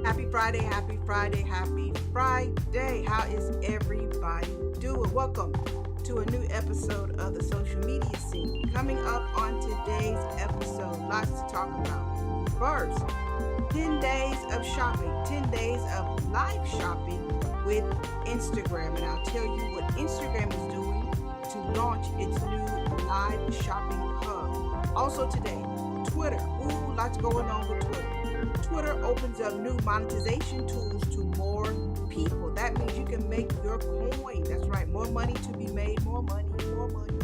Happy Friday, happy Friday, happy Friday. How is everybody doing? Welcome to a new episode of the Social Media Scene. Coming up on today's episode, lots to talk about. First, 10 days of shopping, 10 days of live shopping with Instagram. And I'll tell you what Instagram is doing to launch its new live shopping hub. Also today, Twitter. Ooh, lots going on with Twitter. Twitter opens up new monetization tools to more people. That means you can make your coin. That's right, more money to be made, more money, more money.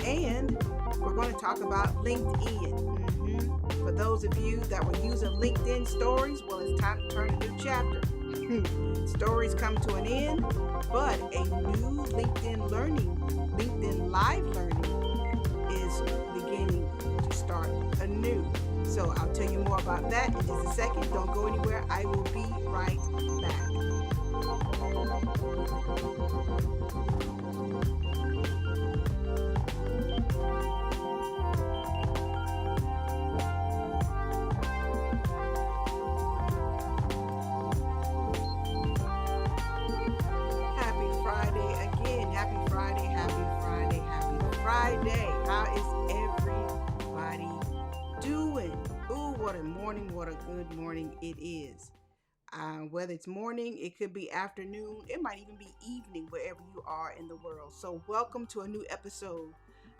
And we're going to talk about LinkedIn. For those of you that were using LinkedIn stories, well, it's time to turn a new chapter. Stories come to an end, but a new LinkedIn Live learning is beginning to start anew. So I'll tell you more about that in just a second. Don't go anywhere. I will be right back. Happy Friday again. Happy Friday, happy Friday, happy Friday. How is everybody doing? Ooh, what a morning, what a good morning it is. Whether it's morning, it could be afternoon, it might even be evening wherever you are in the world. So welcome to a new episode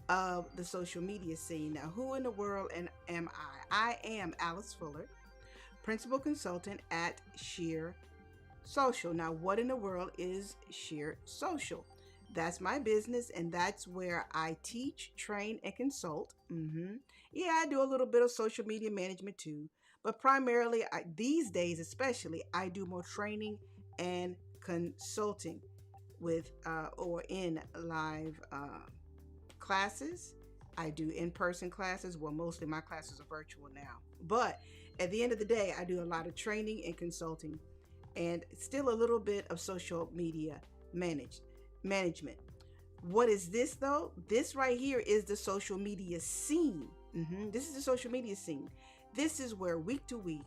of the Social Media Scene. Now, who in the world am I? I am Alice Fuller, Principal Consultant at Sheer Social. Now, what in the world is Sheer Social? That's my business, and that's where I teach, train, and consult. Yeah, I do a little bit of social media management too, but primarily these days, especially, I do more training and consulting with or in live classes. I do in-person classes. Well, mostly my classes are virtual now, but at the end of the day, I do a lot of training and consulting, and still a little bit of social media management. What is this though? This right here is the social media scene. This is the social media scene. This is where week to week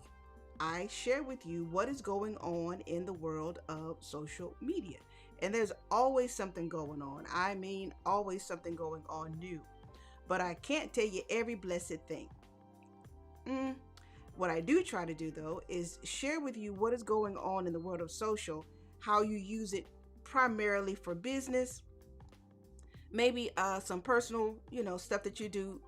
I share with you what is going on in the world of social media. And there's always something going on. I mean, always something going on new. But I can't tell you every blessed thing. What I do try to do though is share with you what is going on in the world of social, how you use it primarily for business, maybe some personal, stuff that you do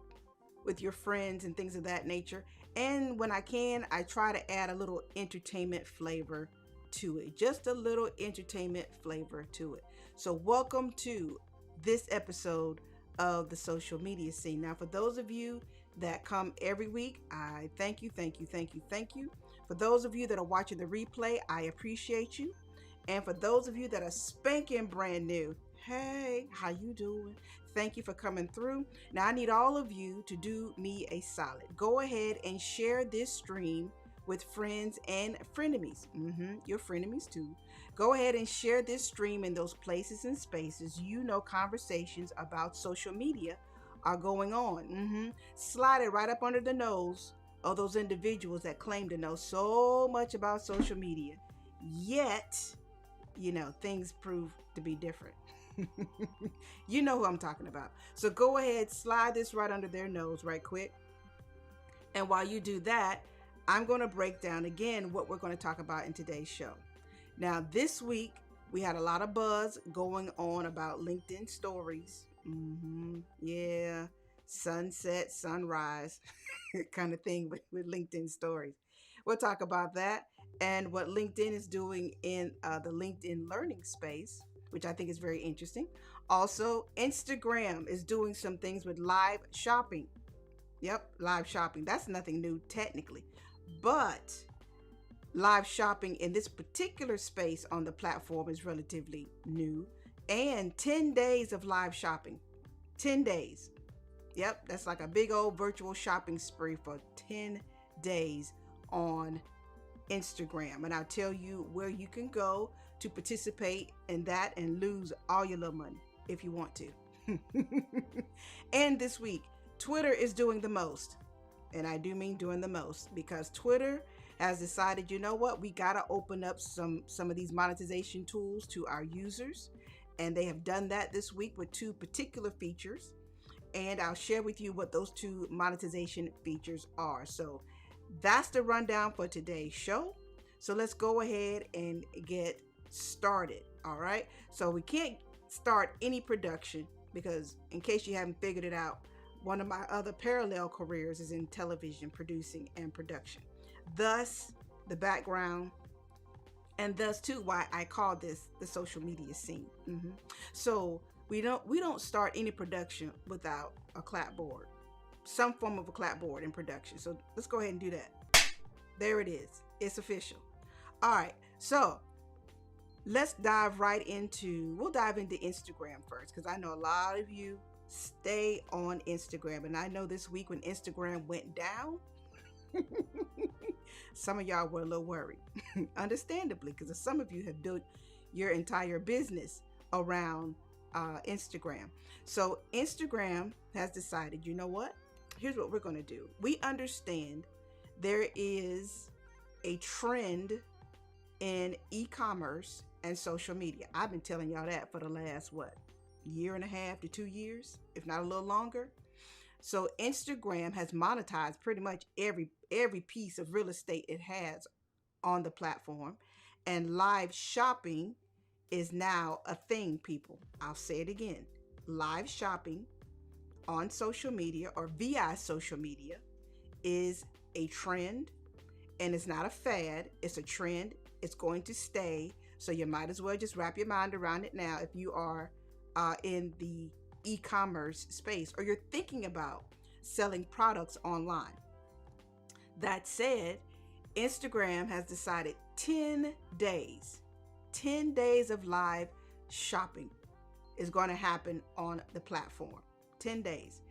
with your friends and things of that nature. And when I can, I try to add a little entertainment flavor to it, just a little entertainment flavor to it. So welcome to this episode of the Social Media Scene. Now, for those of you that come every week, I thank you. For those of you that are watching the replay, I appreciate you. And for those of you that are spanking brand new, hey, how you doing? Thank you for coming through. Now, I need all of you to do me a solid. Go ahead and share this stream with friends and frenemies. Your frenemies too. Go ahead and share this stream in those places and spaces. Conversations about social media are going on. Slide it right up under the nose of those individuals that claim to know so much about social media. Yet, things prove to be different. You know who I'm talking about. So go ahead, slide this right under their nose right quick. And while you do that, I'm going to break down again what we're going to talk about in today's show. Now, this week, we had a lot of buzz going on about LinkedIn stories. Yeah, sunset, sunrise kind of thing with LinkedIn stories. We'll talk about that and what LinkedIn is doing in the LinkedIn learning space, which I think is very interesting. Also, Instagram is doing some things with live shopping. Yep, live shopping. That's nothing new technically, but live shopping in this particular space on the platform is relatively new. And 10 days of live shopping. 10 days. Yep, that's like a big old virtual shopping spree for 10 days on Instagram. And I'll tell you where you can go to participate in that and lose all your little money if you want to. And this week, Twitter is doing the most. And I do mean doing the most, because Twitter has decided, you know what, we got to open up some of these monetization tools to our users, and they have done that this week with two particular features, and I'll share with you what those two monetization features are. So that's the rundown for today's show. So let's go ahead and get started. All right. So we can't start any production because, in case you haven't figured it out, one of my other parallel careers is in television producing and production. Thus, the background, and thus too why I call this the social media scene. So we don't start any production without a clapboard, some form of a clapboard in production. So let's go ahead and do that. There it is. It's official. All right. So let's we'll dive into Instagram first, because I know a lot of you stay on Instagram. And I know this week when Instagram went down, some of y'all were a little worried, understandably, because some of you have built your entire business around Instagram. So Instagram has decided, you know what? Here's what we're going to do. We understand there is a trend in e-commerce and social media. I've been telling y'all that for the last, year and a half to 2 years, if not a little longer. So Instagram has monetized pretty much every piece of real estate it has on the platform, and live shopping is now a thing, people. I'll say it again. Live shopping on social media or via social media is a trend, and it's not a fad. It's a trend. It's going to stay. So you might as well just wrap your mind around it now if you are in the e-commerce space or you're thinking about selling products online. That said, Instagram has decided 10 days of live shopping is going to happen on the platform. 10 days.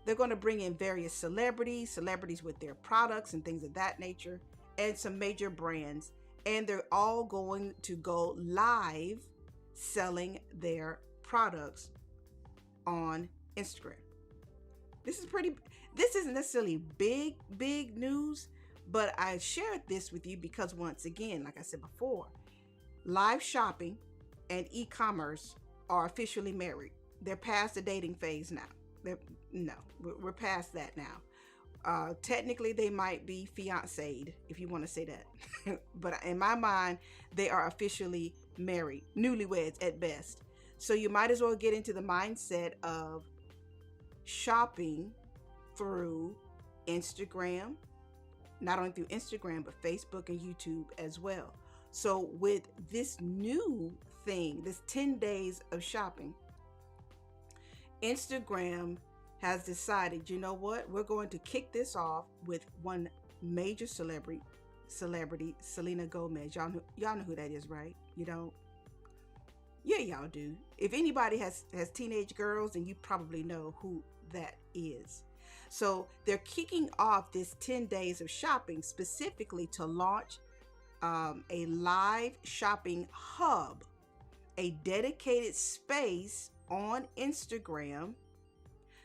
They're going to bring in various celebrities with their products and things of that nature, and some major brands, and they're all going to go live selling their products on Instagram. This isn't necessarily big news, but I shared this with you because, once again, like I said before, live shopping and e-commerce are officially married. They're past the dating phase now. We're past that now. Technically, they might be fiancéed, if you want to say that. But in my mind, they are officially married, newlyweds at best. So you might as well get into the mindset of shopping through Instagram, not only through Instagram, but Facebook and YouTube as well. So with this new thing, this 10 days of shopping, Instagram has decided, you know what? We're going to kick this off with one major celebrity, Selena Gomez. Y'all know who that is, right? You don't? Yeah, y'all do. If anybody has teenage girls, then you probably know who that is. So they're kicking off this 10 days of shopping specifically to launch a live shopping hub, a dedicated space on Instagram,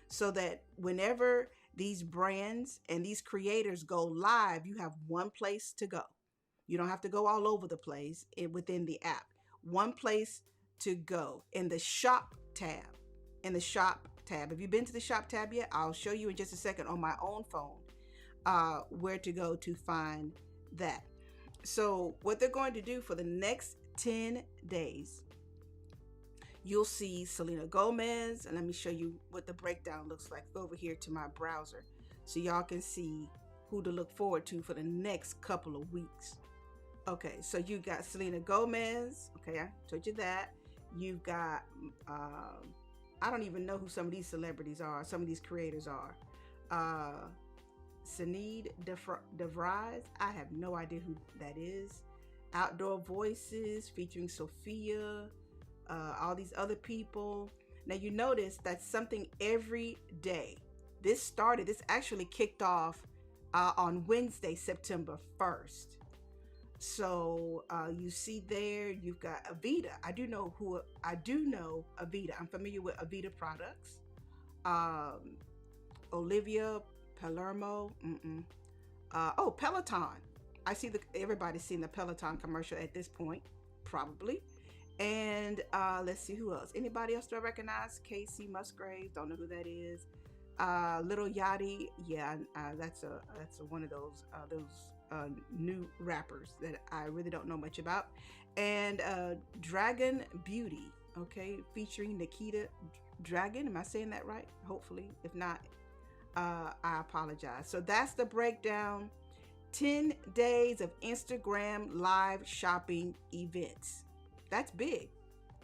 so that whenever these brands and these creators go live, you have one place to go. You don't have to go all over the place within the app. One place to go in the shop tab. Have you been to the shop tab yet? I'll show you in just a second on my own phone where to go to find that. So what they're going to do for the next 10 days, you'll see Selena Gomez, and let me show you what the breakdown looks like. Go over here to my browser so y'all can see who to look forward to for the next couple of weeks. Okay, so you got Selena Gomez. Okay, I told you that. You've got, I don't even know who some of these celebrities are, some of these creators are. Sinead DeVries, I have no idea who that is. Outdoor Voices featuring Sophia, all these other people. Now you notice that's something every day. This actually kicked off on Wednesday, September 1st. So you see there, you've got Aveda. I do know Aveda. I'm familiar with Aveda products. Olivia Palermo. Peloton. I see the everybody's seen the Peloton commercial at this point, probably. And let's see who else. Anybody else do I recognize? Casey Musgraves, don't know who that is. Little Yachty, yeah, that's one of those new rappers that I really don't know much about. And Dragon Beauty, okay, featuring Nikita Dragon. Am I saying that right? Hopefully, if not, I apologize. So that's the breakdown. 10 days of Instagram live shopping events. That's big.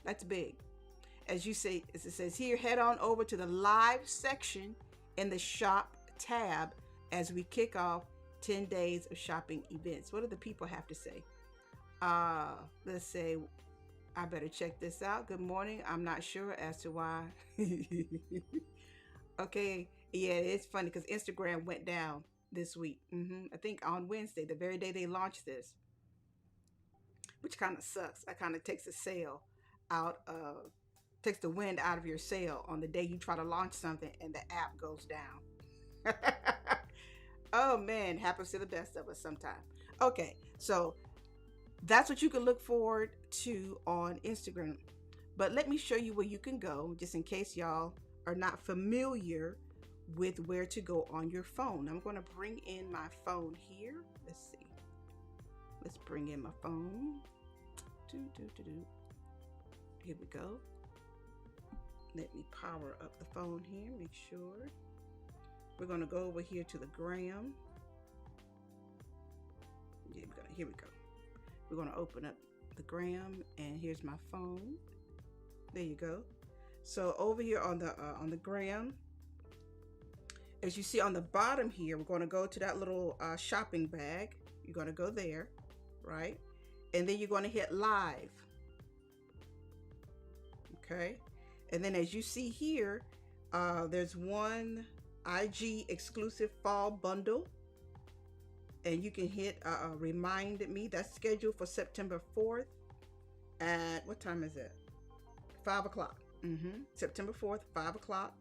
That's big. As you say, as it says here, head on over to the live section in the shop tab as we kick off 10 days of shopping events. What do the people have to say? Let's say, I better check this out. Good morning. I'm not sure as to why. Okay. Yeah, it's funny because Instagram went down this week. I think on Wednesday, the very day they launched this, which kind of sucks. That kind of takes a sale out of takes the wind out of your sail on the day you try to launch something and the app goes down. Oh man, happens to the best of us sometime. Okay, so that's what you can look forward to on Instagram. But let me show you where you can go, just in case y'all are not familiar with where to go on your phone. I'm going to bring in my phone here. Let's see. Let's bring in my phone. Here we go. Let me power up the phone here, make sure. We're going to go over here to the gram. Yeah, here we go. We're going to open up the gram, and here's my phone. There you go. So over here on the gram, as you see on the bottom here, we're going to go to that little shopping bag. You're going to go there, right? And then you're going to hit live. Okay. And then as you see here, there's one IG exclusive fall bundle. And you can hit remind me. That's scheduled for September 4th at, what time is it? 5 o'clock. September 4th, 5 o'clock.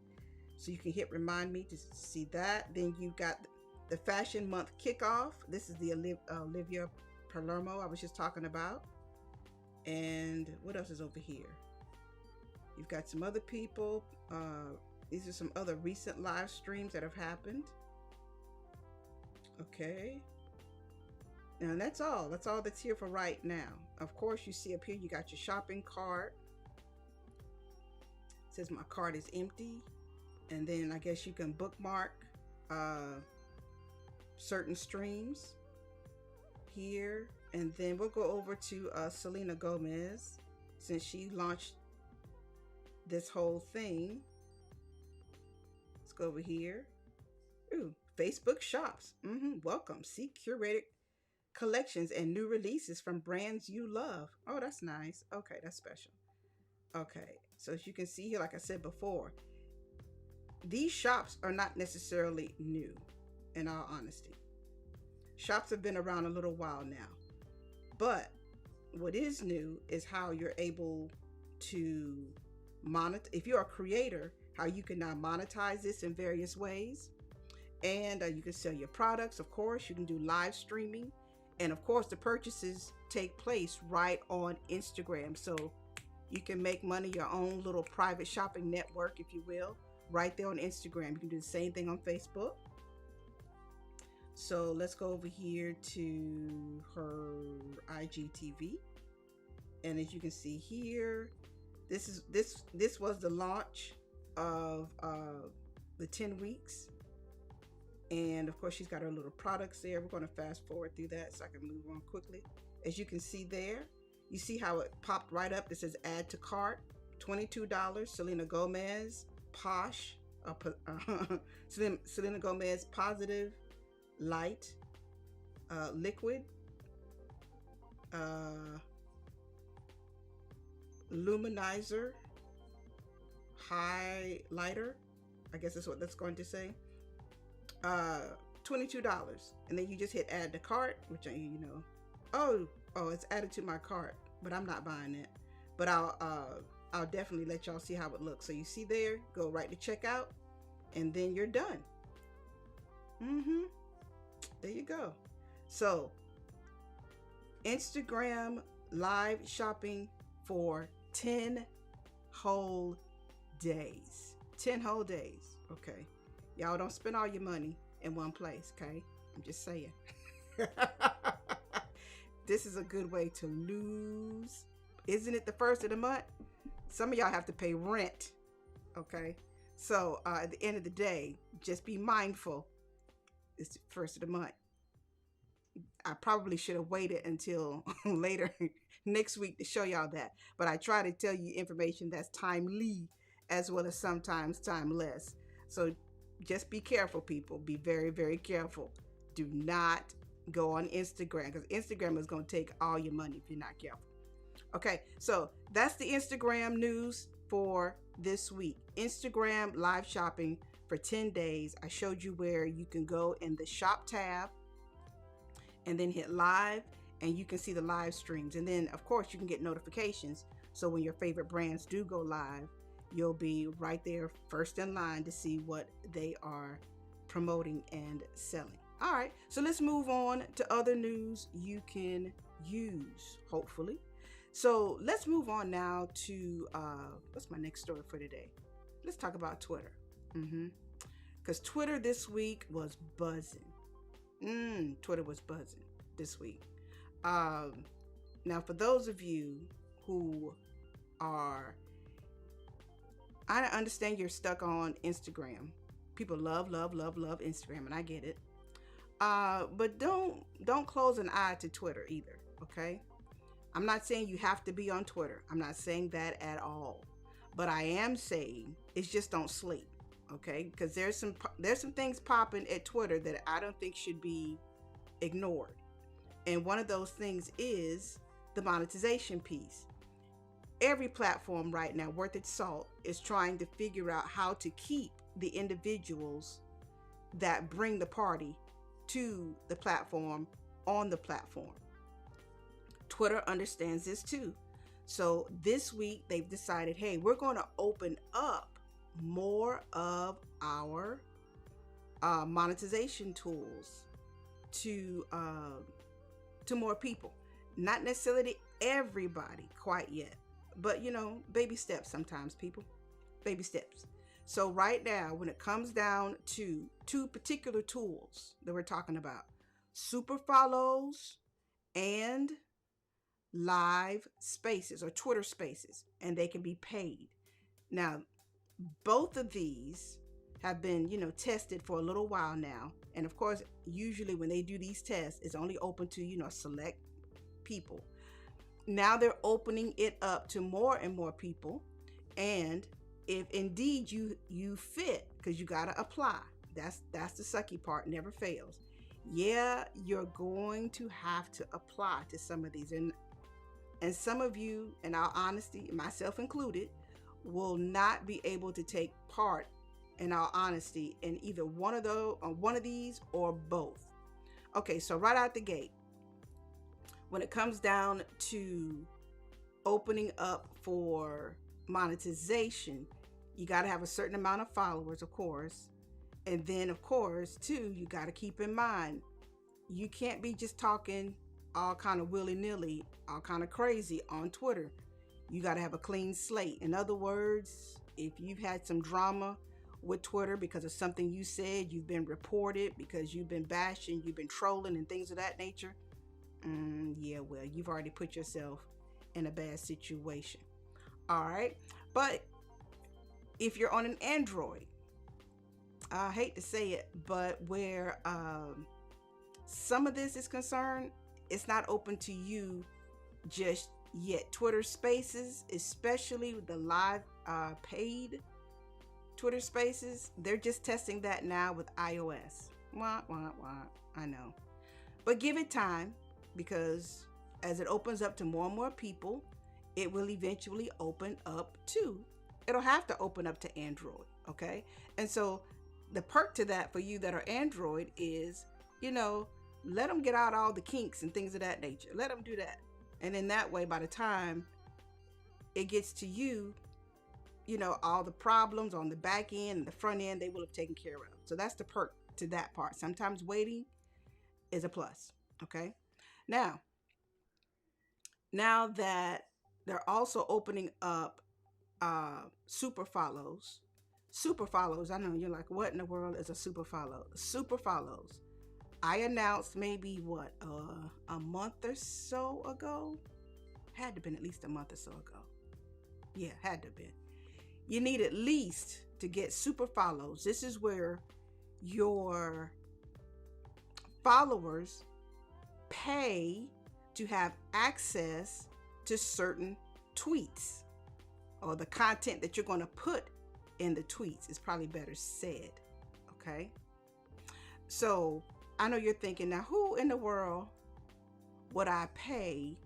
So you can hit remind me to see that. Then you've got the Fashion Month kickoff. This is the Olivia Palermo I was just talking about. And what else is over here? You've got some other people. These are some other recent live streams that have happened. Okay. Now that's all. That's all that's here for right now. Of course, you see up here, you got your shopping cart. It says my cart is empty. And then I guess you can bookmark certain streams here. And then we'll go over to Selena Gomez, since she launched this whole thing. Let's go over here. Ooh, Facebook shops. Welcome. See curated collections and new releases from brands you love. Oh, that's nice. Okay, that's special. Okay, so as you can see here, like I said before, these shops are not necessarily new, in all honesty. Shops have been around a little while now. But what is new is how you're able to monitor, if you're a creator, how you can now monetize this in various ways. And you can sell your products, of course. You can do live streaming. And of course, the purchases take place right on Instagram. So you can make money, your own little private shopping network, if you will, right there on Instagram. You can do the same thing on Facebook. So let's go over here to her IGTV. And as you can see here, this was the launch of the 10 weeks. And of course, she's got her little products there. We're going to fast forward through that so I can move on quickly. As you can see there, you see how it popped right up. It says add to cart, $22. Selena Gomez, Posh, Selena Gomez Positive Light, Liquid, Luminizer, Highlighter. I guess that's what that's going to say. $22, and then you just hit add to cart, which oh, it's added to my cart, but I'm not buying it. But I'll definitely let y'all see how it looks. So you see there, go right to checkout, and then you're done. There you go. So Instagram live shopping for 10 whole days. 10 whole days. Okay. Y'all don't spend all your money in one place, okay? I'm just saying. This is a good way to lose. Isn't it the first of the month? Some of y'all have to pay rent, okay? So at the end of the day, just be mindful. It's the first of the month. I probably should have waited until later next week to show y'all that. But I try to tell you information that's timely as well as sometimes timeless. So just be careful, people. Be very, very careful. Do not go on Instagram because Instagram is going to take all your money if you're not careful. Okay, so that's the Instagram news for this week. Instagram live shopping for 10 days. I showed you where you can go in the shop tab and then hit live and you can see the live streams. And then of course you can get notifications. So when your favorite brands do go live, you'll be right there first in line to see what they are promoting and selling. All right, so let's move on to other news you can use, hopefully. So let's move on now to, what's my next story for today? Let's talk about Twitter. Because Twitter this week was buzzing. Twitter was buzzing this week. Now, for those of you who are, I understand you're stuck on Instagram. People love Instagram, and I get it. But don't close an eye to Twitter either, okay? I'm not saying you have to be on Twitter. I'm not saying that at all. But I am saying it's just don't sleep, okay? Because there's some things popping at Twitter that I don't think should be ignored. And one of those things is the monetization piece. Every platform right now worth its salt is trying to figure out how to keep the individuals that bring the party to the platform on the platform. Twitter understands this too. So this week they've decided, hey, we're going to open up more of our monetization tools to more people. Not necessarily everybody quite yet, but baby steps sometimes, people. Baby steps. So right now, when it comes down to two particular tools that we're talking about, super follows and live spaces or Twitter spaces, and they can be paid. Now, both of these have been, tested for a little while now. And of course, usually when they do these tests, it's only open to, select people. Now they're opening it up to more and more people. And if indeed you fit, because you got to apply, that's the sucky part, never fails. Yeah, you're going to have to apply to some of these. And some of you, in all honesty, myself included, will not be able to take part, in all honesty, in either one of these or both. Okay, so right out the gate, when it comes down to opening up for monetization, you got to have a certain amount of followers, of course. And then, of course, too, you got to keep in mind, you can't be just talking all kind of willy-nilly, all kind of crazy on Twitter. You got to have a clean slate. In other words, if you've had some drama with Twitter because of something you said, you've been reported because you've been bashing, you've been trolling and things of that nature, yeah, well, you've already put yourself in a bad situation. All right. But if you're on an Android, I hate to say it, but where some of this is concerned, it's not open to you just yet. Twitter Spaces, especially the live paid Twitter Spaces, they're just testing that now with iOS. Wah, wah, wah. I know. But give it time, because as it opens up to more and more people, it will eventually open up to, it'll have to open up to Android, okay? And so the perk to that for you that are Android is, let them get out all the kinks and things of that nature. Let them do that. And in that way, by the time it gets to you, all the problems on the back end and the front end, they will have taken care of. So that's the perk to that part. Sometimes waiting is a plus. Okay. Now, Now that they're also opening up super follows. Super follows. I know you're like, what in the world is a super follow? Super follows. I announced maybe what a month or so ago. Had to have been at least a month or so ago. Yeah, had to have been. You need at least to get super follows. This is where your followers pay to have access to certain tweets or the content that you're going to put in the tweets is probably better said. Okay. So I know you're thinking now, who in the world would I pay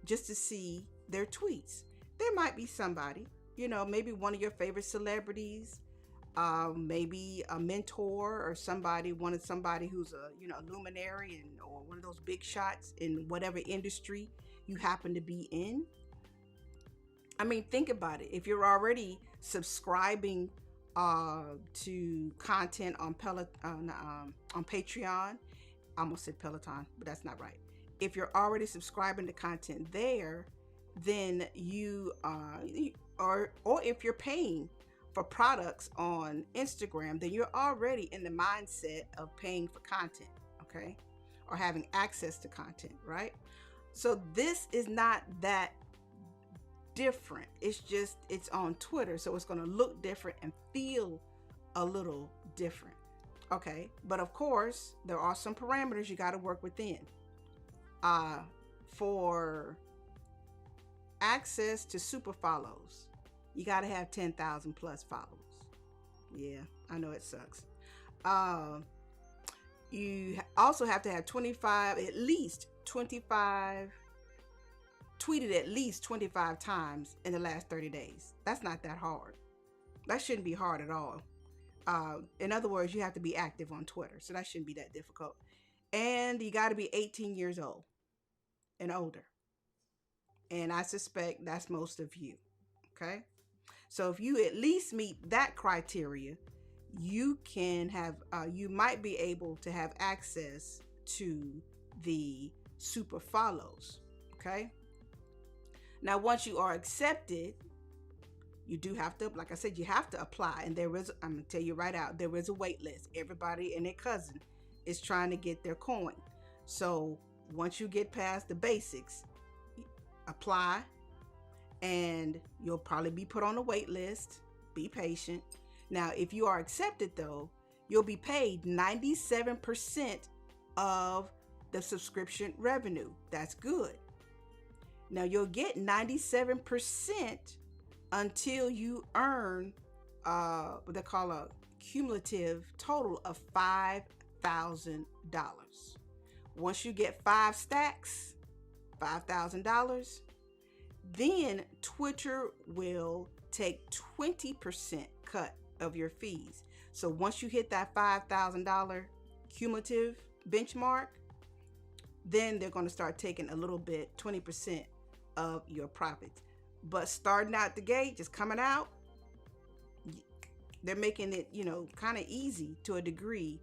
just to see their tweets? There might be somebody, maybe one of your favorite celebrities, maybe a mentor or wanted somebody who's a luminary or one of those big shots in whatever industry you happen to be in. I mean, think about it. If you're already subscribing to content on on Patreon, I almost said Peloton, but that's not right. If you're already subscribing to content there, then you or if you're paying for products on Instagram, then you're already in the mindset of paying for content, okay? Or having access to content, right? So this is not that different. It's on Twitter, so it's going to look different and feel a little different. Okay, but of course, there are some parameters you got to work within. For access to super follows, you got to have 10,000 plus followers. Yeah, I know it sucks. You also have to have at least 25 tweeted at least 25 times in the last 30 days. That's not that hard. That shouldn't be hard at all. In other words, you have to be active on Twitter, so that shouldn't be that difficult. And you got to be 18 years old and older. And I suspect that's most of you. Okay? So if you at least meet that criteria, you might be able to have access to the super follows. Okay? Now, once you are accepted, you do have to, like I said, you have to apply. And I'm going to tell you right out, there is a wait list. Everybody and their cousin is trying to get their coin. So once you get past the basics, apply, and you'll probably be put on a wait list. Be patient. Now, if you are accepted, though, you'll be paid 97% of the subscription revenue. That's good. Now, you'll get 97% until you earn what they call a cumulative total of $5,000. Once you get 5 stacks, $5,000, then Twitter will take 20% cut of your fees. So once you hit that $5,000 cumulative benchmark, then they're going to start taking a little bit, 20% of your profits. But starting out the gate, just coming out, they're making it, kind of easy to a degree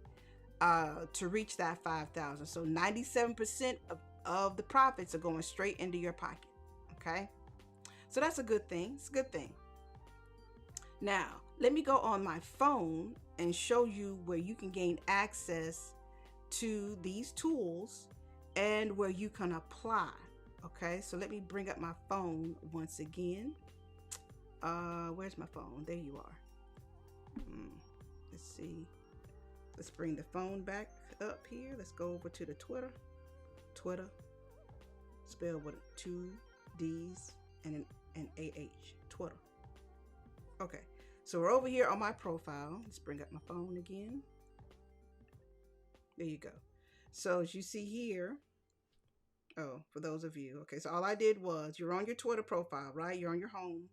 to reach that 5,000. So 97% of the profits are going straight into your pocket. Okay. So that's a good thing. It's a good thing. Now, let me go on my phone and show you where you can gain access to these tools and where you can apply. Okay, so let me bring up my phone once again. Where's my phone? There you are. Let's see. Let's bring the phone back up here. Let's go over to the Twitter. Twitter, spelled with 2 D's and an AH. Twitter. Okay, so we're over here on my profile. Let's bring up my phone again. There you go. So as you see here, for those of you, okay, so all I did was, you're on your Twitter profile, right? You're on your home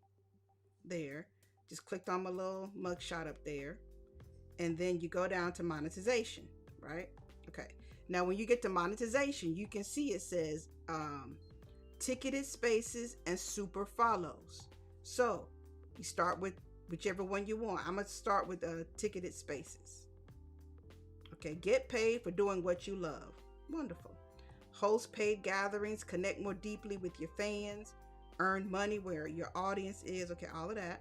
there. Just clicked on my little mugshot up there. And then you go down to monetization, right? Okay. Now, when you get to monetization, you can see it says ticketed spaces and super follows. So you start with whichever one you want. I'm going to start with ticketed spaces. Okay. Get paid for doing what you love. Wonderful. host paid gatherings, connect more deeply with your fans, earn money where your audience is. Okay, all of that.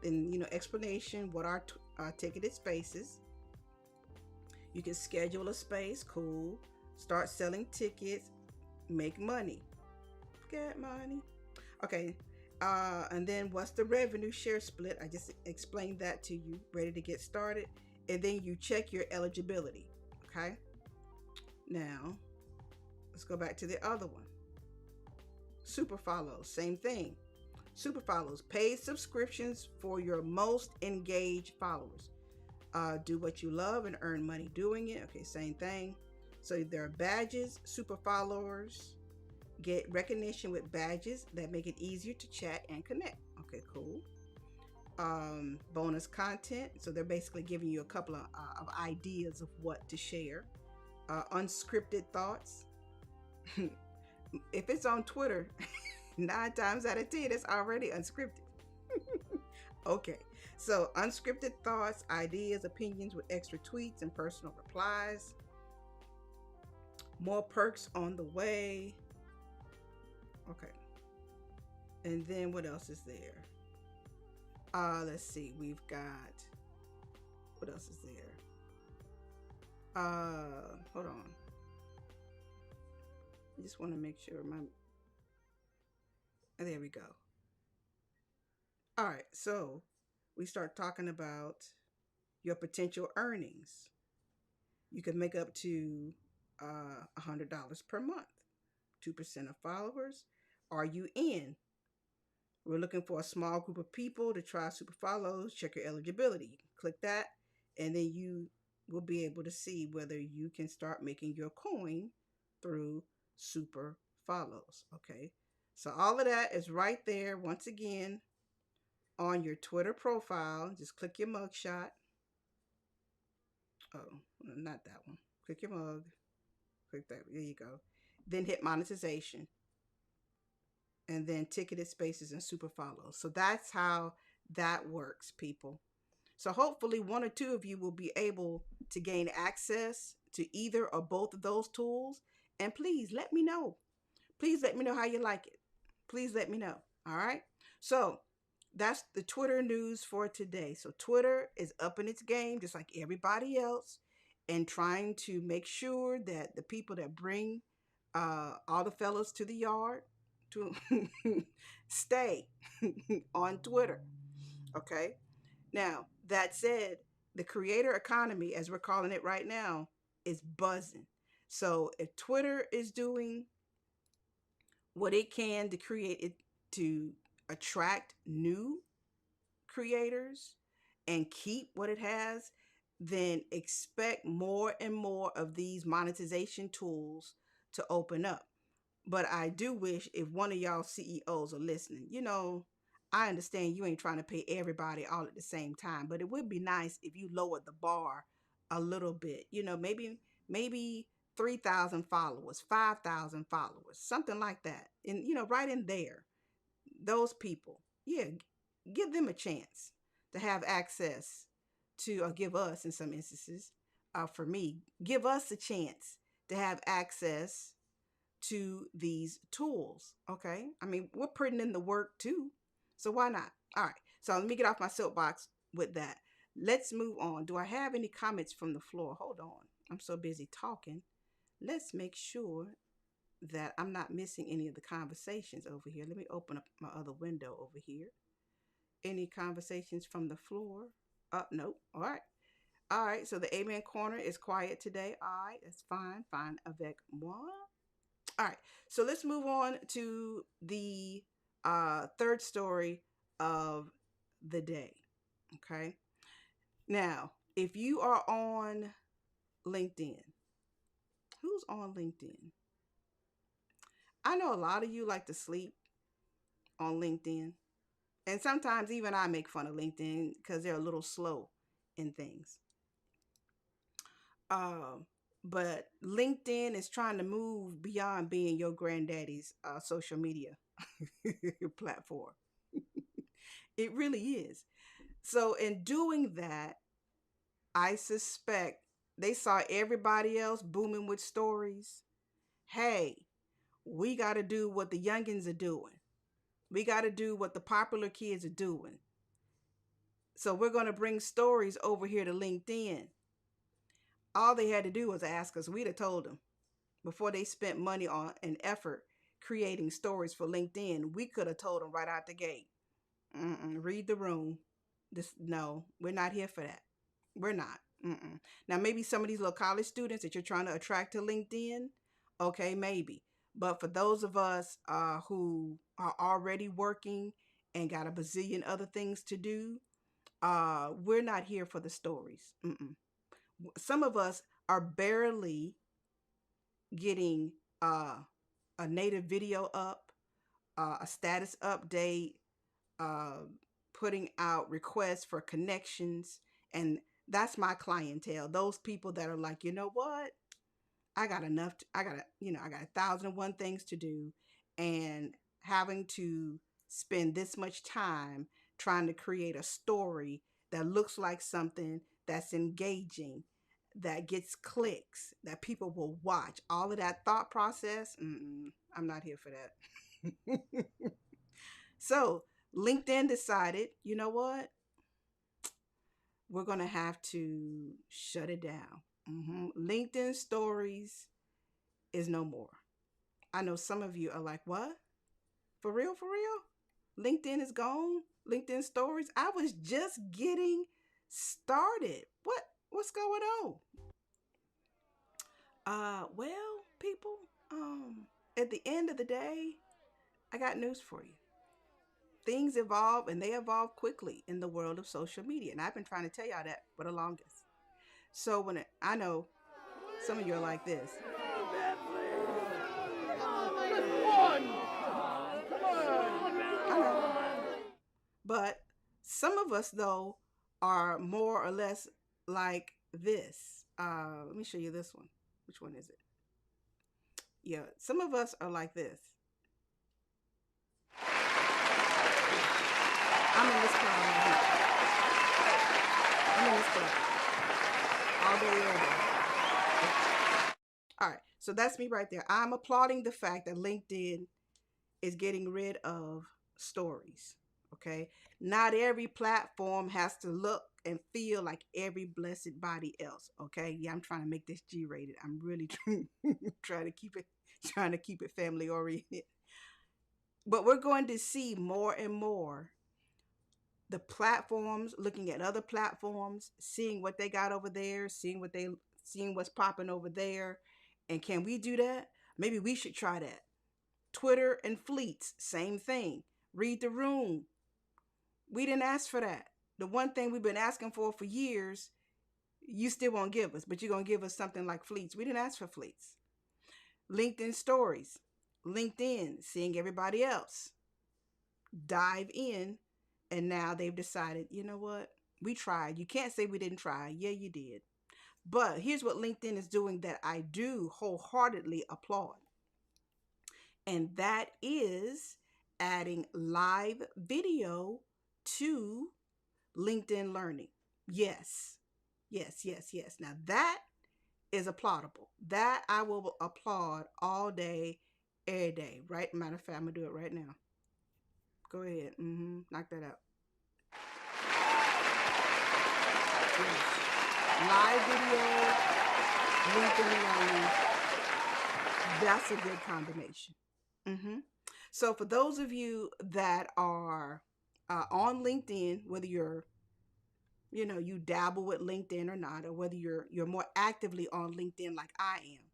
Then, explanation what are ticketed spaces. You can schedule a space, cool. Start selling tickets, make money. Get money. Okay. And then what's the revenue share split? I just explained that to you. Ready to get started. And then you check your eligibility. Okay. Now, let's go back to the other one. Super follows, same thing. Super follows, paid subscriptions for your most engaged followers. Do what you love and earn money doing it. Okay, same thing. So there are badges, super followers get recognition with badges that make it easier to chat and connect. Okay, cool. Bonus content. So they're basically giving you a couple of ideas of what to share. Unscripted thoughts. If it's on Twitter, 9 times out of 10, it's already unscripted. Okay, so unscripted thoughts, ideas, opinions with extra tweets and personal replies. More perks on the way. Okay, and then what else is there? Let's see. We've got, what else is there? Hold on. I just want to make sure my. There we go. All right, so we start talking about your potential earnings. You can make up to $100 per month. 2% of followers. Are you in? We're looking for a small group of people to try super follows. Check your eligibility. Click that, and then you will be able to see whether you can start making your coin through super follows. Okay, so all of that is right there once again on your Twitter profile. Just click your mugshot. Oh, not that one. Click your mug. Click that. There you go. Then hit monetization. And then ticketed spaces and super follows. So that's how that works, people. So hopefully one or two of you will be able to gain access to either or both of those tools. And please let me know. Please let me know how you like it. Please let me know. All right. So that's the Twitter news for today. So Twitter is up in its game, just like everybody else, and trying to make sure that the people that bring all the fellows to the yard to stay on Twitter. Okay. Now, that said, the creator economy, as we're calling it right now, is buzzing. So if Twitter is doing what it can to create it to attract new creators and keep what it has, then expect more and more of these monetization tools to open up. But I do wish if one of y'all CEOs are listening, I understand you ain't trying to pay everybody all at the same time, but it would be nice if you lowered the bar a little bit. Maybe 3,000 followers, 5,000 followers, something like that. And right in there, those people, yeah, give them a chance to have access to, or give us in some instances, for me, give us a chance to have access to these tools. Okay. I mean, we're putting in the work too. So why not? All right. So let me get off my soapbox with that. Let's move on. Do I have any comments from the floor? Hold on. I'm so busy talking. Let's make sure that I'm not missing any of the conversations over here. Let me open up my other window over here. Any conversations from the floor? Nope. All right. All right. So the Amen Corner is quiet today. All right. That's fine. Fine avec moi. All right, so let's move on to the third story of the day. Okay. Now, if you are on LinkedIn, who's on LinkedIn? I know a lot of you like to sleep on LinkedIn. And sometimes even I make fun of LinkedIn because they're a little slow in things. But LinkedIn is trying to move beyond being your granddaddy's social media platform. It really is. So, in doing that, I suspect they saw everybody else booming with stories, hey, we got to do what the youngins are doing. We got to do what the popular kids are doing. So we're going to bring stories over here to LinkedIn. All they had to do was ask us. We'd have told them before they spent money on an effort creating stories for LinkedIn. We could have told them right out the gate. Read the room. This no, we're not here for that. We're not. Now maybe some of these little college students that you're trying to attract to LinkedIn, okay, maybe. But for those of us who are already working and got a bazillion other things to do, we're not here for the stories. Some of us are barely getting a native video up, a status update, uh, putting out requests for connections. And that's my clientele. Those people that are like, you know what? I got enough. I got 1,001 things to do. And having to spend this much time trying to create a story that looks like something that's engaging, that gets clicks, that people will watch, all of that thought process. I'm not here for that. So LinkedIn decided, you know what? We're going to have to shut it down. LinkedIn stories is no more. I know some of you are like, what? For real? For real? LinkedIn is gone? LinkedIn stories? I was just getting started. What's going on? Well, people, at the end of the day, I got news for you. Things evolve and they evolve quickly in the world of social media. And I've been trying to tell y'all that for the longest. So I know some of you are like this. I know. But some of us though are more or less like this. Let me show you this one. Which one is it? Yeah, some of us are like this. I'm in this cloud right here. I'm in this cloud all day, every day. All right, so that's me right there. I'm applauding the fact that LinkedIn is getting rid of stories. Okay, not every platform has to look and feel like every blessed body else. Okay, yeah, I'm trying to make this G-rated. I'm really trying to keep it family oriented. But we're going to see more and more the platforms looking at other platforms, seeing what they got over there, seeing what's popping over there. And can we do that? Maybe we should try that. Twitter and Fleets, same thing. Read the room. We didn't ask for that. The one thing we've been asking for years, you still won't give us, but you're going to give us something like Fleets. We didn't ask for Fleets. LinkedIn stories. LinkedIn, seeing everybody else. Dive in. And now they've decided, you know what? We tried. You can't say we didn't try. Yeah, you did. But here's what LinkedIn is doing that I do wholeheartedly applaud. And that is adding live video to LinkedIn Learning. Yes, yes, yes, yes. Now that is applaudable. That I will applaud all day, every day. Right? Matter of fact, I'm going to do it right now. Go ahead. Knock that out. Yes. Live video, LinkedIn Learning. That's a good combination. So for those of you that are on LinkedIn, whether you dabble with LinkedIn or not, or whether you're more actively on LinkedIn like I am,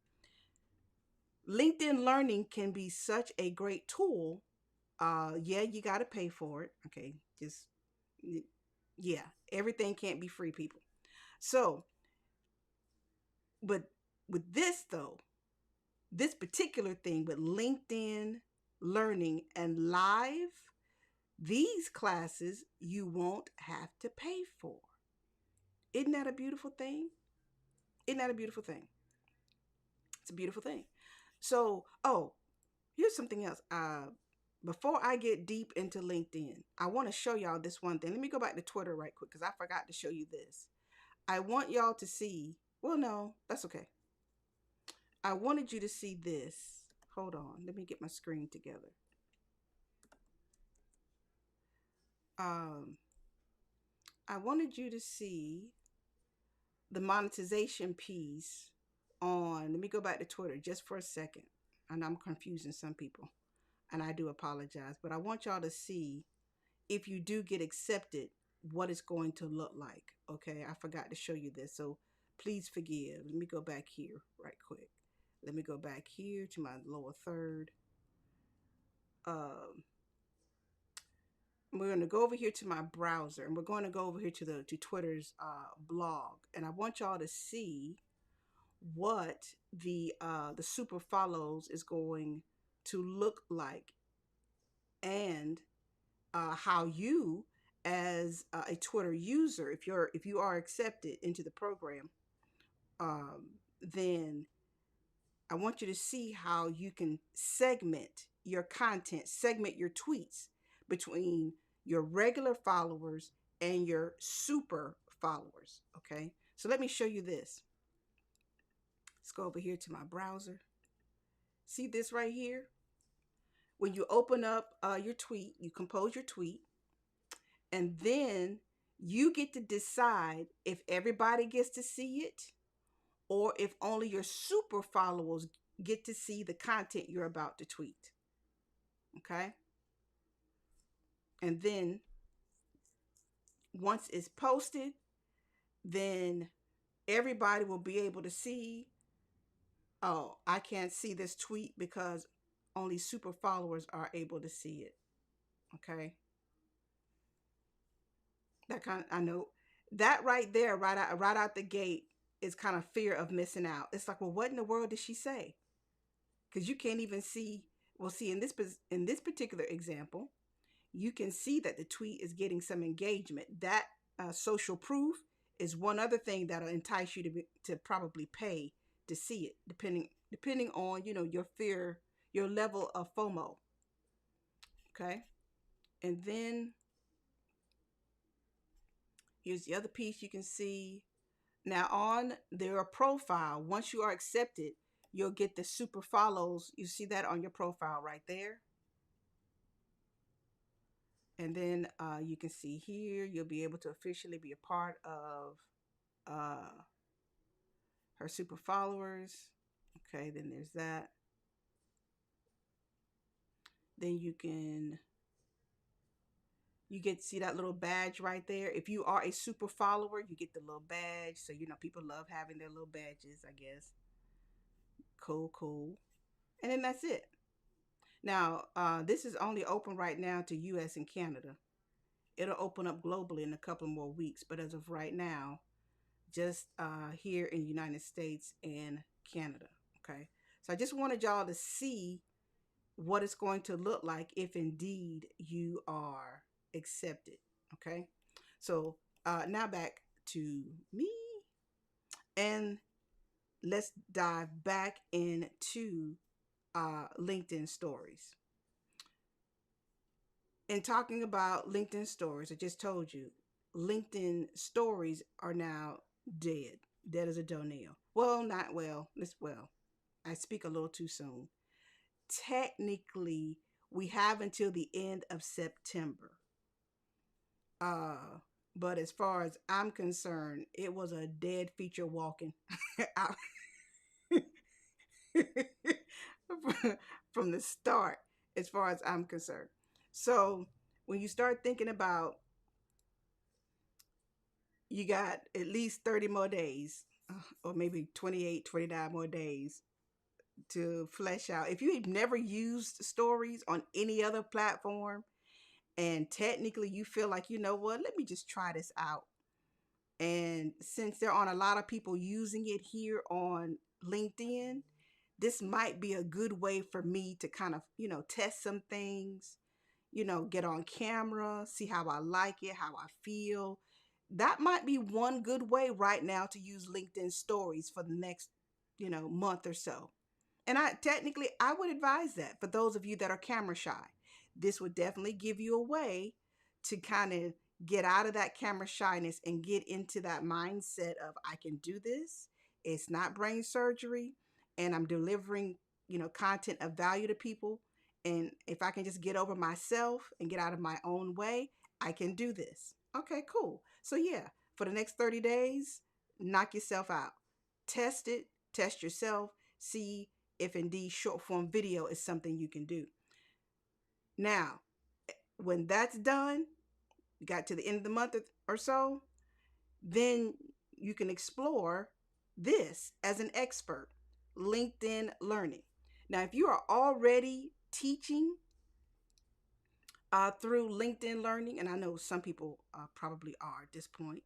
LinkedIn Learning can be such a great tool. Yeah, you got to pay for it. Okay, just yeah, everything can't be free, people. So, but with this though, this particular thing with LinkedIn Learning and Live, these classes you won't have to pay for. Isn't that a beautiful thing? Isn't that a beautiful thing? It's a beautiful thing. So, here's something else. Before I get deep into LinkedIn, I want to show y'all this one thing. Let me go back to Twitter right quick because I forgot to show you this. I want y'all to see. Well, no, that's okay. I wanted you to see this. Hold on, let me get my screen together. Um, I wanted you to see the monetization piece on. Let me go back to Twitter just for a second. And I'm confusing some people, and I do apologize, but I want y'all to see if you do get accepted, what it's going to look like. Okay, I forgot to show you this, so please forgive. Let me go back here right quick. Let me go back here to my lower third. Um, we're going to go over here to my browser, and we're going to go over here to Twitter's blog, and I want y'all to see what the super follows is going to look like, and how you, as a Twitter user, if you are accepted into the program, um, then I want you to see how you can segment your content, segment your tweets between your regular followers and your super followers. Okay, so let me show you this. Let's go over here to my browser. See this right here? When you open up your tweet, you compose your tweet, and then you get to decide if everybody gets to see it or if only your super followers get to see the content you're about to tweet. Okay? And then once it's posted, then everybody will be able to see, oh, I can't see this tweet because only super followers are able to see it. Okay? That kind of, I know that right there, right out the gate, is kind of fear of missing out. It's like, well, what in the world did she say? Because you can't even see. Well, see, in this particular example, you can see that the tweet is getting some engagement. That social proof is one other thing that'll entice you to probably pay to see it, depending on your fear, your level of FOMO. Okay, and then here's the other piece you can see. Now on their profile, once you are accepted, you'll get the super follows. You see that on your profile right there. And then you can see here, you'll be able to officially be a part of uh, her super followers. Okay, then there's that. Then you get to see that little badge right there. If you are a super follower, you get the little badge. So, people love having their little badges, I guess. Cool, cool. And then that's it. Now, this is only open right now to US and Canada. It'll open up globally in a couple more weeks. But as of right now, just here in the United States and Canada. Okay. So I just wanted y'all to see what it's going to look like if indeed you are accepted. Okay. So now back to me, and let's dive back into LinkedIn stories. In talking about LinkedIn stories, I just told you LinkedIn stories are now dead. Dead as a doornail. Well, not well. Well. I speak a little too soon. Technically, we have until the end of September. Uh, but as far as I'm concerned, it was a dead feature walking out from the start, as far as I'm concerned. So when you start thinking about, you got at least 30 more days, or maybe 28, 29 more days to flesh out. If you've never used stories on any other platform, and technically you feel like, you know what, let me just try this out. And since there aren't a lot of people using it here on LinkedIn, this might be a good way for me to kind of, test some things, get on camera, see how I like it, how I feel. That might be one good way right now to use LinkedIn stories for the next, month or so. And I would advise that for those of you that are camera shy. This would definitely give you a way to kind of get out of that camera shyness and get into that mindset of, I can do this. It's not brain surgery. and I'm delivering, content of value to people. And if I can just get over myself and get out of my own way, I can do this. Okay, cool. So, yeah, for the next 30 days, knock yourself out. Test it, test yourself, see if indeed short form video is something you can do. Now, when that's done, you got to the end of the month or so, then you can explore this as an expert, LinkedIn Learning. Now, if you are already teaching through LinkedIn Learning, and I know some people probably are at this point,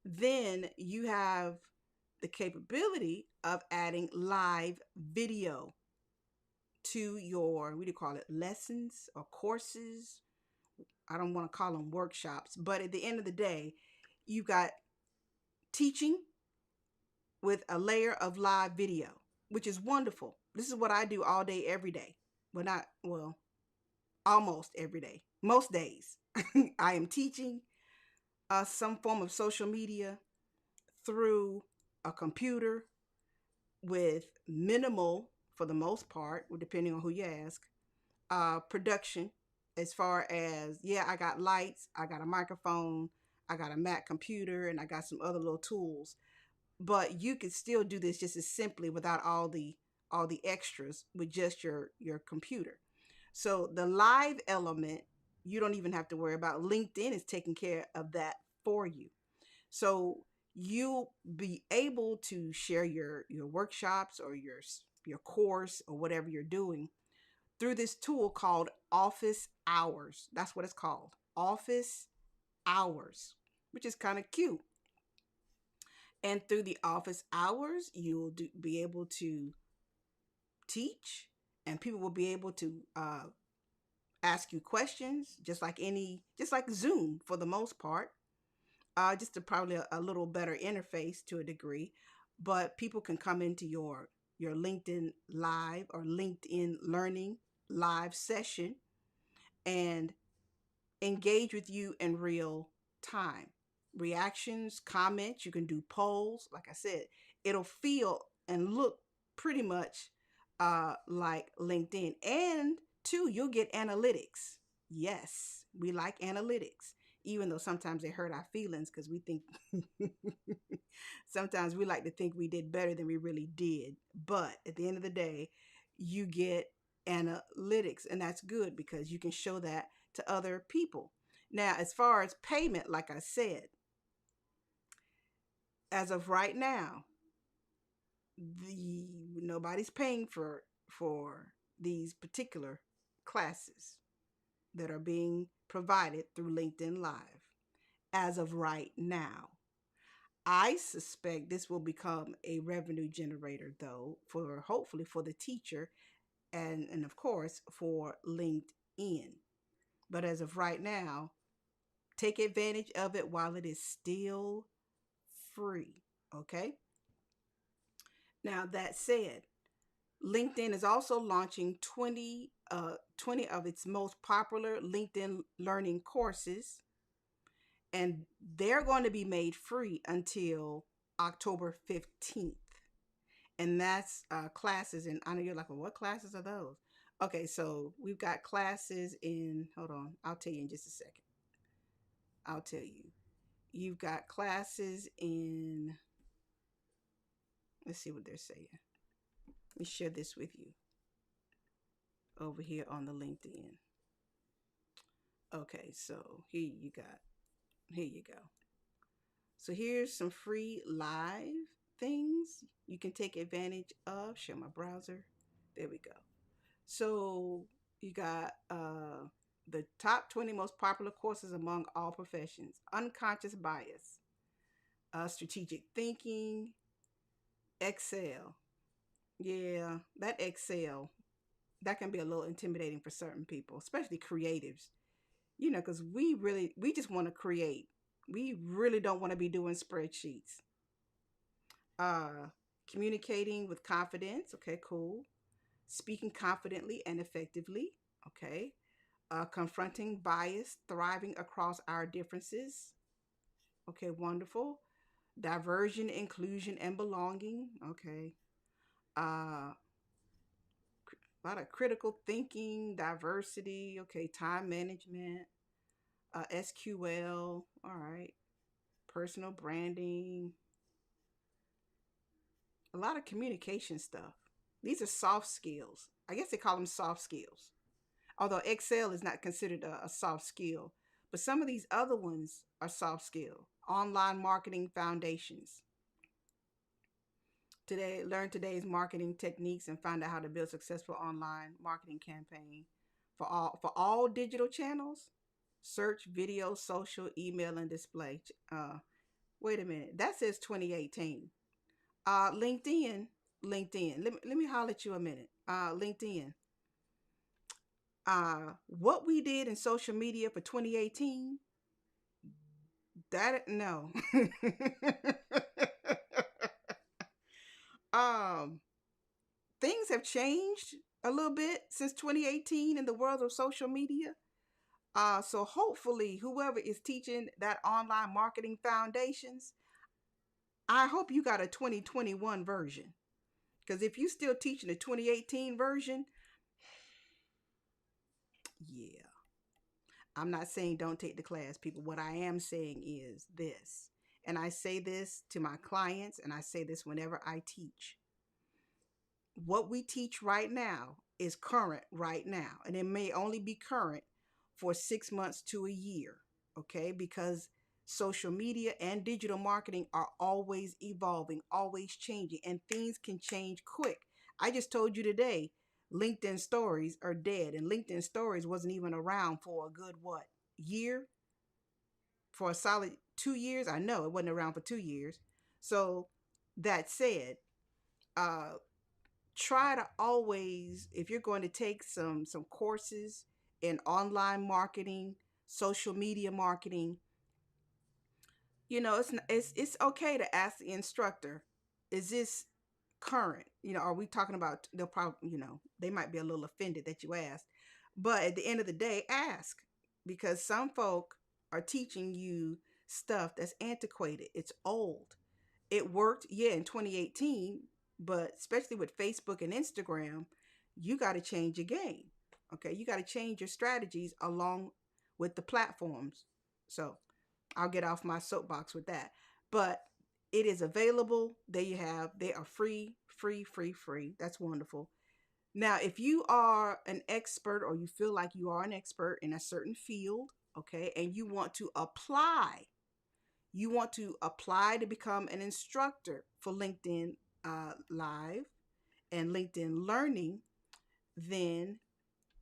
then you have the capability of adding live video to your, what do you call it, lessons or courses. I don't want to call them workshops, but at the end of the day, you've got teaching with a layer of live video, which is wonderful. This is what I do all day, every day. Well, not, well, almost every day. Most days, I am teaching some form of social media through a computer with minimal, for the most part, depending on who you ask, production. As far as, yeah, I got lights, I got a microphone, I got a Mac computer, and I got some other little tools. But you could still do this just as simply without all the extras with just your computer. So the live element, you don't even have to worry about. LinkedIn is taking care of that for you. So you'll be able to share your workshops or your course or whatever you're doing through this tool called Office Hours. That's what it's called. Office Hours, which is kind of cute. And through the Office Hours, you'll be able to teach, and people will be able to ask you questions, just like Zoom for the most part. Just probably a little better interface to a degree, but people can come into your LinkedIn Live or LinkedIn Learning live session and engage with you in real time. Reactions, comments, you can do polls. Like I said, it'll feel and look pretty much like LinkedIn. And two, you'll get analytics. Yes, we like analytics, even though sometimes they hurt our feelings because we think sometimes we like to think we did better than we really did. But at the end of the day, you get analytics, and that's good because you can show that to other people. Now, as far as payment, like I said, as of right now, the nobody's paying for these particular classes that are being provided through LinkedIn Live as of right now. I suspect this will become a revenue generator though, for hopefully for the teacher and of course for LinkedIn. But as of right now, take advantage of it while it is still free. Okay. Now, that said, LinkedIn is also launching 20 of its most popular LinkedIn learning courses, and they're going to be made free until October 15th. And that's classes. And I know you're like, well, what classes are those? Okay, so we've got classes in, hold on, I'll tell you in just a second. I'll tell you. You've got classes in, let's see what they're saying. Let me share this with you over here on the LinkedIn. Okay, so here you go. So here's some free live things you can take advantage of. Share my browser. There we go. So you got the top 20 most popular courses among all professions: unconscious bias, strategic thinking, Excel. Yeah, that Excel, that can be a little intimidating for certain people, especially creatives. Because we just want to create. We really don't want to be doing spreadsheets. Uh, Communicating with confidence. Okay, cool. Speaking confidently and effectively. Okay. Confronting bias, thriving across our differences. Okay, wonderful. Diversion, inclusion, and belonging. Okay. Uh, a lot of critical thinking, diversity. Okay, time management, SQL. All right, personal branding. A lot of communication stuff. These are soft skills. I guess they call them soft skills. Although Excel is not considered a soft skill, but some of these other ones are soft skill. Online marketing foundations. Today, learn today's marketing techniques and find out how to build successful online marketing campaign for all digital channels. Search, video, social, email, and display. Wait a minute, that says 2018. LinkedIn, LinkedIn. Let me holler at you a minute. LinkedIn. What we did in social media for 2018, that no. um, Things have changed a little bit since 2018 in the world of social media. So hopefully, whoever is teaching that online marketing foundations, I hope you got a 2021 version. Because if you still teaching the 2018 version, yeah. I'm not saying don't take the class, people. What I am saying is this, and I say this to my clients, and I say this whenever I teach. What we teach right now is current right now, and it may only be current for 6 months to a year, okay? Because social media and digital marketing are always evolving, always changing, and things can change quick. I just told you today, LinkedIn stories are dead, and LinkedIn stories wasn't even around for a good what, year? For a solid 2 years? I know it wasn't around for 2 years. So that said, uh try to always, if you're going to take some courses in online marketing, social media marketing, it's okay to ask the instructor, is this current? Are we talking about, they'll probably, they might be a little offended that you asked, but at the end of the day, ask, because some folk are teaching you stuff that's antiquated, it's old. It worked, yeah, in 2018, but especially with Facebook and Instagram, you got to change your game. Okay, you got to change your strategies along with the platforms. So I'll get off my soapbox with that. But it is available. There you have. They are free, free, free, free. That's wonderful. Now, if you are an expert, or you feel like you are an expert in a certain field, okay, and you want to apply to become an instructor for LinkedIn Live and LinkedIn Learning, then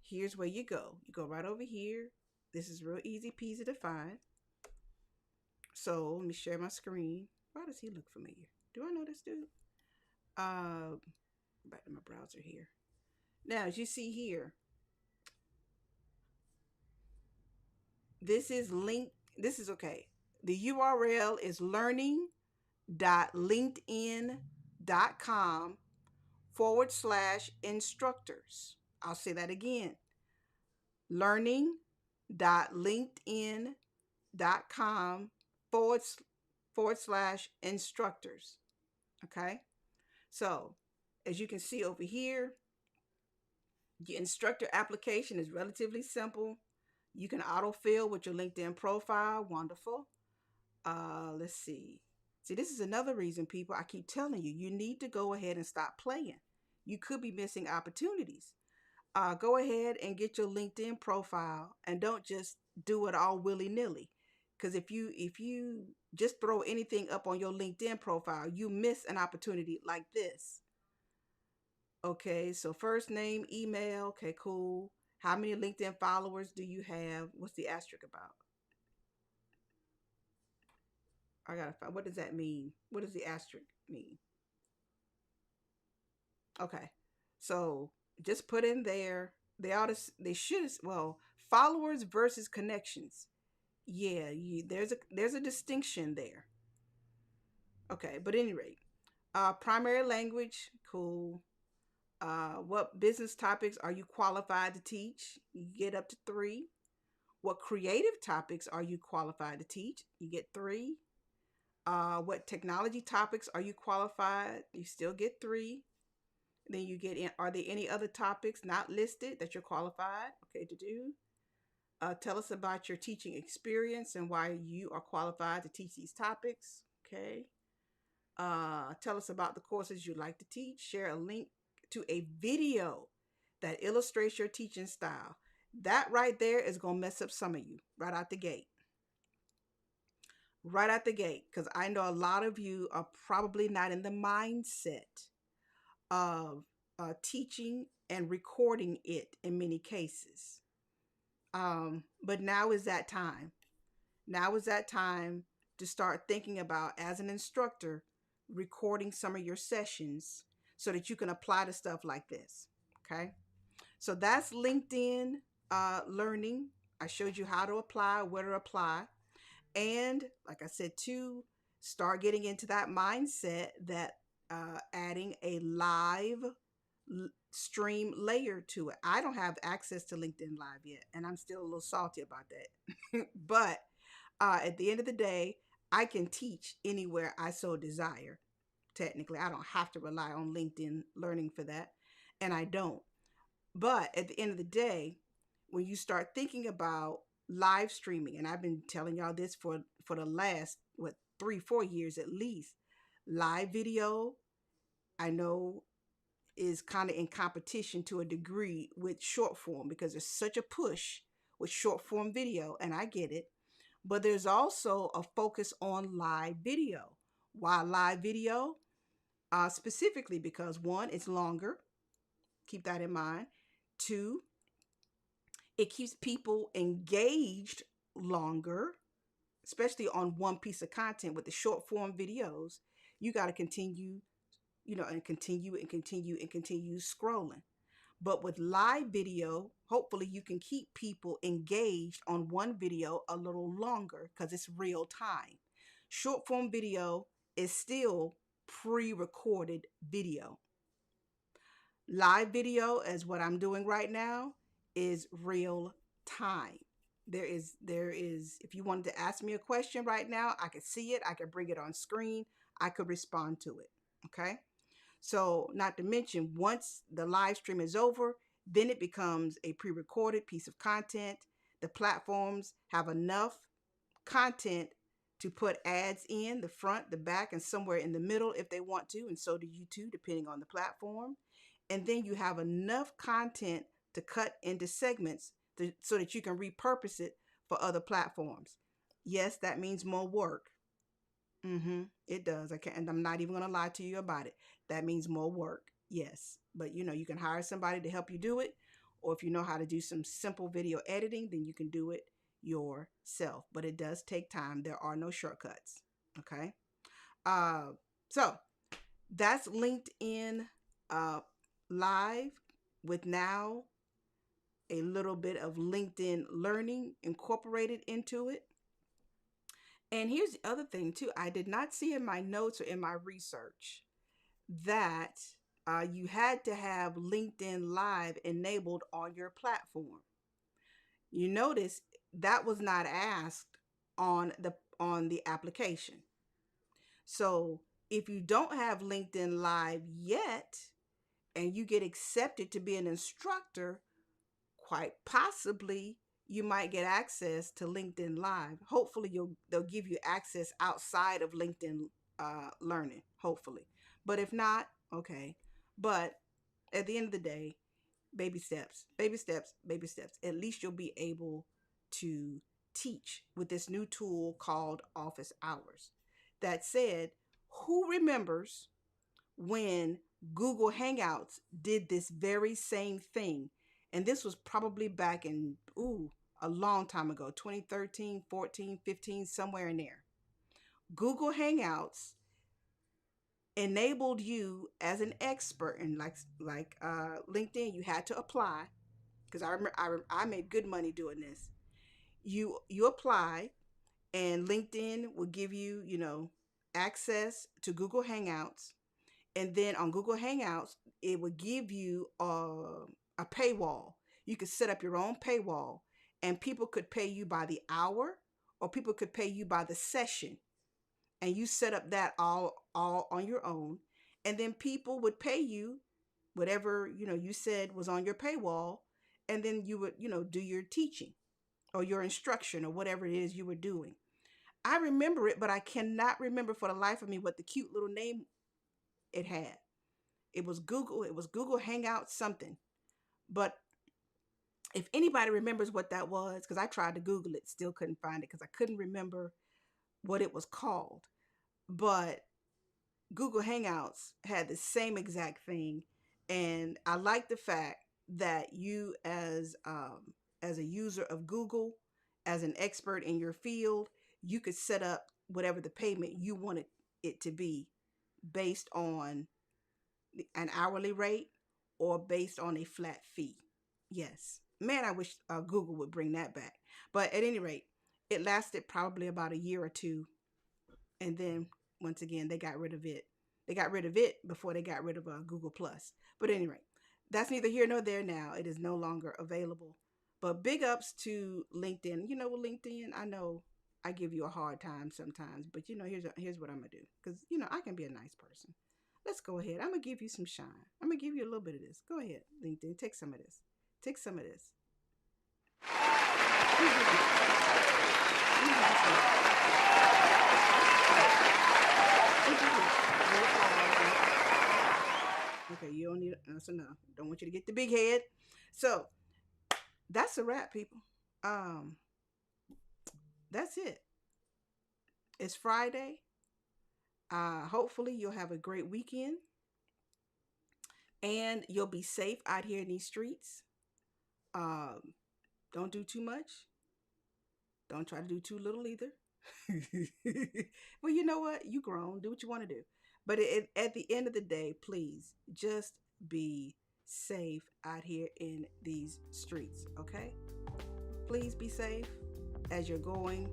here's where you go. You go right over here. This is real easy peasy to find. So let me share my screen. Why does he look familiar? Do I know this dude? Back to my browser here. Now, as you see here, this is link. This is okay. The URL is learning.linkedin.com/instructors. I'll say that again. Learning.linkedin.com forward slash instructors. Okay. So as you can see over here, your instructor application is relatively simple. You can autofill with your LinkedIn profile. Wonderful. Let's see. See, this is another reason, people, I keep telling you, you need to go ahead and stop playing. You could be missing opportunities. Go ahead and get your LinkedIn profile, and don't just do it all willy-nilly. Because if you just throw anything up on your LinkedIn profile, you miss an opportunity like this. Okay, so first name, email, okay, cool. How many LinkedIn followers do you have? What's the asterisk about? I gotta find, what does that mean? What does the asterisk mean? Okay, so just put in there. Well, followers versus connections. Yeah, there's a distinction there. Okay, but at any rate, primary language, cool. What business topics are you qualified to teach? You get up to 3. What creative topics are you qualified to teach? You get 3. What technology topics are you qualified? You still get 3. Then you get in, are there any other topics not listed that you're qualified, okay, to do? Tell us about your teaching experience and why you are qualified to teach these topics, okay? Tell us about the courses you'd like to teach. Share a link to a video that illustrates your teaching style. That right there is going to mess up some of you right out the gate. Right out the gate, because I know a lot of you are probably not in the mindset of teaching and recording it in many cases. But now is that time. Now is that time to start thinking about, as an instructor, recording some of your sessions so that you can apply to stuff like this. Okay. So that's LinkedIn Learning. I showed you how to apply, where to apply. And like I said, to start getting into that mindset that adding a live stream layer to it. I don't have access to LinkedIn Live yet, and I'm still a little salty about that. But at the end of the day, I can teach anywhere I so desire. Technically, I don't have to rely on LinkedIn Learning for that, and I don't. But at the end of the day, when you start thinking about live streaming, and I've been telling y'all this for the last, what, 3-4 years at least, live video, I know, is kind of in competition to a degree with short form because there's such a push with short form video, and I get it. But there's also a focus on live video. Why live video? Specifically because, one, it's longer. Keep that in mind. Two, it keeps people engaged longer, especially on one piece of content. With the short form videos, you got to continue, and continue and continue and continue scrolling. But with live video, hopefully you can keep people engaged on one video a little longer because it's real time. Short form video is still pre-recorded video. Live video, as what I'm doing right now, is real time. There is if you wanted to ask me a question right now, I could see it, I could bring it on screen, I could respond to it. Okay? So, not to mention, once the live stream is over, then it becomes a pre-recorded piece of content. The platforms have enough content to put ads in the front, the back, and somewhere in the middle if they want to, and so do you too, depending on the platform. And then you have enough content to cut into segments so that you can repurpose it for other platforms. Yes, that means more work. It does. I can't, and I'm not even going to lie to you about it. That means more work. Yes. But you can hire somebody to help you do it. Or if you know how to do some simple video editing, then you can do it yourself. But it does take time. There are no shortcuts. Okay. Uh, so that's LinkedIn Live, with now a little bit of LinkedIn Learning incorporated into it. And here's the other thing too. I did not see in my notes or in my research that you had to have LinkedIn Live enabled on your platform. You notice that was not asked on the application. So if you don't have LinkedIn Live yet and you get accepted to be an instructor, quite possibly you might get access to LinkedIn Live. Hopefully they'll give you access outside of LinkedIn Learning, hopefully. But if not, okay. But at the end of the day, baby steps, baby steps, baby steps. At least you'll be able to teach with this new tool called Office Hours. That said, who remembers when Google Hangouts did this very same thing? And this was probably back in, a long time ago, 2013, 14, 15, somewhere in there. Google Hangouts enabled you as an expert, and like LinkedIn, you had to apply, because I remember I made good money doing this. You apply, and LinkedIn will give you access to Google Hangouts, and then on Google Hangouts it will give you a paywall. You could set up your own paywall, and people could pay you by the hour, or people could pay you by the session, and you set up that all on your own. And then people would pay you whatever, you said was on your paywall, and then you would, do your teaching or your instruction or whatever it is you were doing. I remember it, but I cannot remember for the life of me what the cute little name it had. It was Google Hangout something. But if anybody remembers what that was, because I tried to Google it, still couldn't find it because I couldn't remember what it was called. But Google Hangouts had the same exact thing. And I like the fact that you as a user of Google, as an expert in your field, you could set up whatever the payment you wanted it to be based on an hourly rate or based on a flat fee. Yes. Man, I wish Google would bring that back. But at any rate, it lasted probably about a year or two. And then once again, they got rid of it. They got rid of it before they got rid of Google Plus. But anyway, that's neither here nor there now. It is no longer available. But big ups to LinkedIn. With LinkedIn, I know I give you a hard time sometimes, but here's what I'm gonna do, because I can be a nice person. Let's go ahead. I'm gonna give you some shine. I'm gonna give you a little bit of this. Go ahead, LinkedIn. Take some of this. Take some of this. Okay, you don't need that's enough. Don't want you to get the big head. So that's a wrap, people. That's it. It's Friday. Hopefully you'll have a great weekend and you'll be safe out here in these streets. Don't do too much. Don't try to do too little either. Well, you know what? You grown. Do what you want to do. But at the end of the day, please just be safe out here in these streets, okay? Please be safe as you're going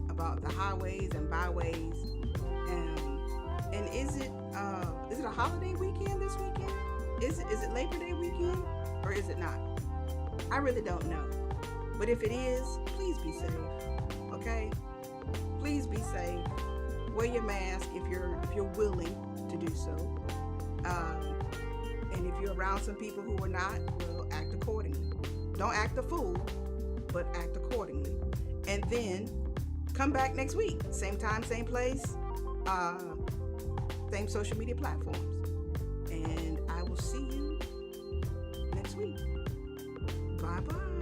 about the highways and byways. And is it a holiday weekend this weekend? Is it Labor Day weekend or is it not? I really don't know. But if it is, please be safe. Okay? Please be safe. Wear your mask if you're willing to do so. And if you're around some people who are not, well, act accordingly. Don't act a fool, but act accordingly. And then come back next week. Same time, same place, same social media platforms. And I will see you next week. Bye-bye.